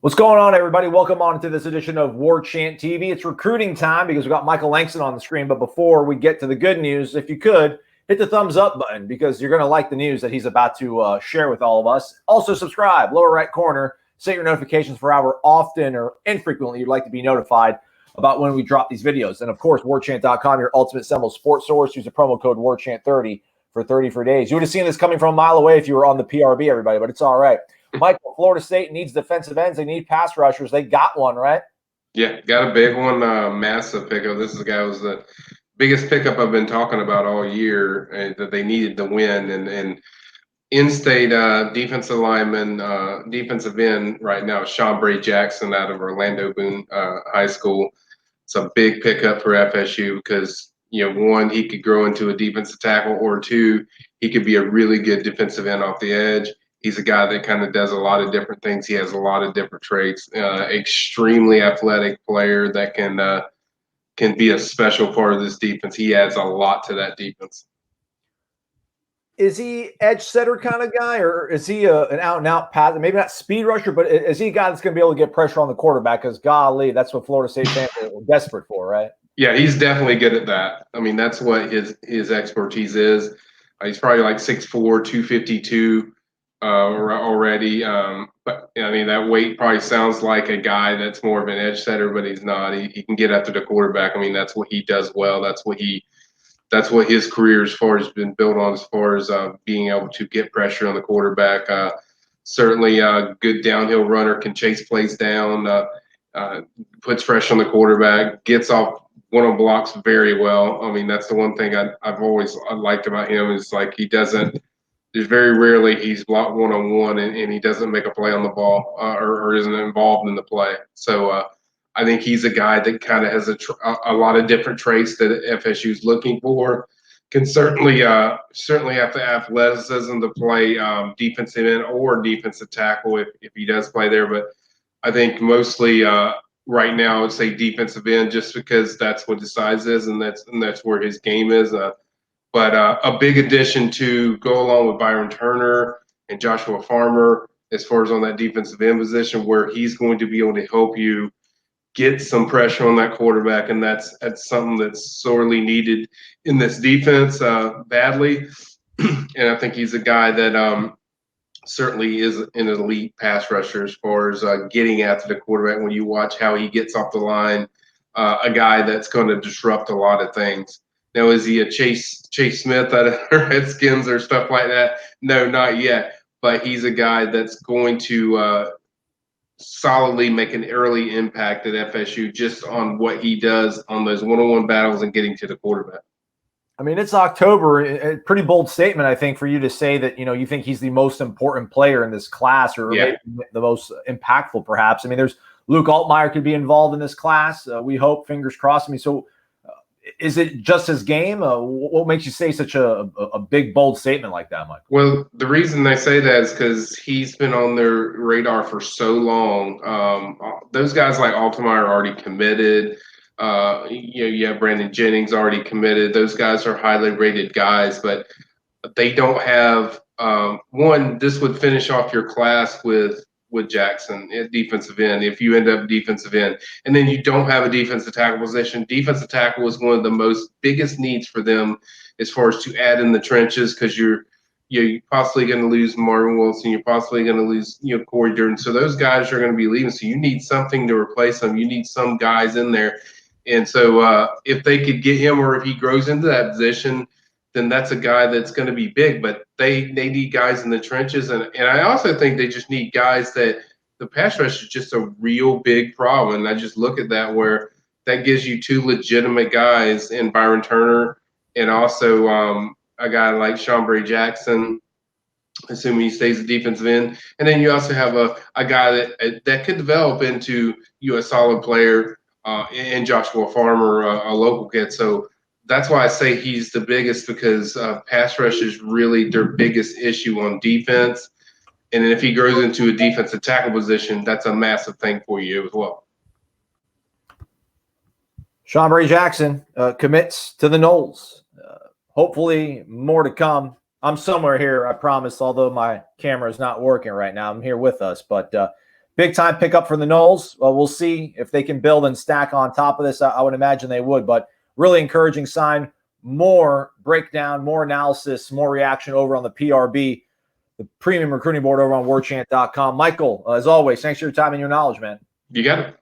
What's going on, everybody? Welcome on to this edition of Warchant TV. It's recruiting time because we've got Michael Langston on the screen. But before we get to the good news, if you could, hit the thumbs up button because you're going to like the news that he's about to share with all of us. Also, subscribe, lower right corner, set your notifications for however often or infrequently you'd like to be notified about when we drop these videos. And, of course, warchant.com, your ultimate Seminoles sports source. Use the promo code WARCHANT30 for 30 free days. You would have seen this coming from a mile away if you were on the PRB, everybody, but it's all right. Michael, Florida State needs defensive ends. They need pass rushers. They got one, right? Yeah, got a big one, massive pickup. This is a guy who was the biggest pickup I've been talking about all year, and that they needed to win. And in-state defensive lineman, defensive end right now, Shambre Jackson out of Orlando Boone High School. It's a big pickup for FSU because, one, he could grow into a defensive tackle, or two, he could be a really good defensive end off the edge. He's a guy that kind of does a lot of different things. He has a lot of different traits. Extremely athletic player that can be a special part of this defense. He adds a lot to that defense. Is he edge setter kind of guy, or is he an out-and-out pass? Maybe not speed rusher, but is he a guy that's going to be able to get pressure on the quarterback? Because, golly, that's what Florida State fans are desperate for, right? Yeah, he's definitely good at that. I mean, that's what his expertise is. He's probably like 6'4", 252 already. But, I mean, that weight probably sounds like a guy that's more of an edge setter, but he's not. He can get after the quarterback. I mean, that's what he does well. That's what his career as far as been built on, as far as being able to get pressure on the quarterback. Certainly a good downhill runner, can chase plays down, puts pressure on the quarterback, gets off one-on blocks very well. I mean, that's the one thing I've always liked about him is like there's very rarely he's blocked one-on-one and he doesn't make a play on the ball or isn't involved in the play. So I think he's a guy that kind of has a lot of different traits that FSU is looking for. Can certainly have the athleticism to play defensive end or defensive tackle if he does play there. But I think mostly right now I would say defensive end just because that's what his size is and that's where his game is. But a big addition to go along with Byron Turner and Joshua Farmer as far as on that defensive end position where he's going to be able to help you get some pressure on that quarterback, and that's something that's sorely needed in this defense badly. And I think he's a guy that certainly is an elite pass rusher as far as getting after the quarterback. When you watch how he gets off the line, a guy that's going to disrupt a lot of things. Now, is he a Chase Smith out of Redskins or stuff like that? No, not yet. But he's a guy that's going to solidly make an early impact at FSU just on what he does on those one-on-one battles and getting to the quarterback. I mean, it's October. A pretty bold statement, I think, for you to say that, you think he's the most important player in this class or maybe the most impactful, perhaps. I mean, there's Luke Altmaier could be involved in this class. We hope, fingers crossed. I mean, so is it just his game? What makes you say such a big, bold statement like that, Mike? Well, the reason they say that is because he's been on their radar for so long. Those guys like Altmaier are already committed. You have Brandon Jennings already committed. Those guys are highly rated guys, but they don't have one. This would finish off your class with Jackson at defensive end if you end up defensive end, and then you don't have a defensive tackle position. Defensive tackle is one of the most biggest needs for them as far as to add in the trenches because you're possibly going to lose Marvin Wilson. You're possibly going to lose Corey Durden. So those guys are going to be leaving. So you need something to replace them. You need some guys in there. And so if they could get him or if he grows into that position, then that's a guy that's going to be big. But they need guys in the trenches. And I also think they just need guys that the pass rush is just a real big problem. And I just look at that where that gives you two legitimate guys in Byron Turner and also a guy like Shambre Jackson, assuming he stays a defensive end. And then you also have a guy that could develop into a solid player and Joshua Farmer, a local kid. So that's why I say he's the biggest because pass rush is really their biggest issue on defense. And if he grows into a defensive tackle position, that's a massive thing for you as well. Shambre Jackson commits to the Noles. Hopefully more to come. I'm somewhere here, I promise, although my camera is not working right now. I'm here with us. But big time pickup for the Noles. We'll see if they can build and stack on top of this. I would imagine they would, but really encouraging sign. More breakdown, more analysis, more reaction over on the PRB, the premium recruiting board over on warchant.com. Michael, as always, thanks for your time and your knowledge, man. You got it.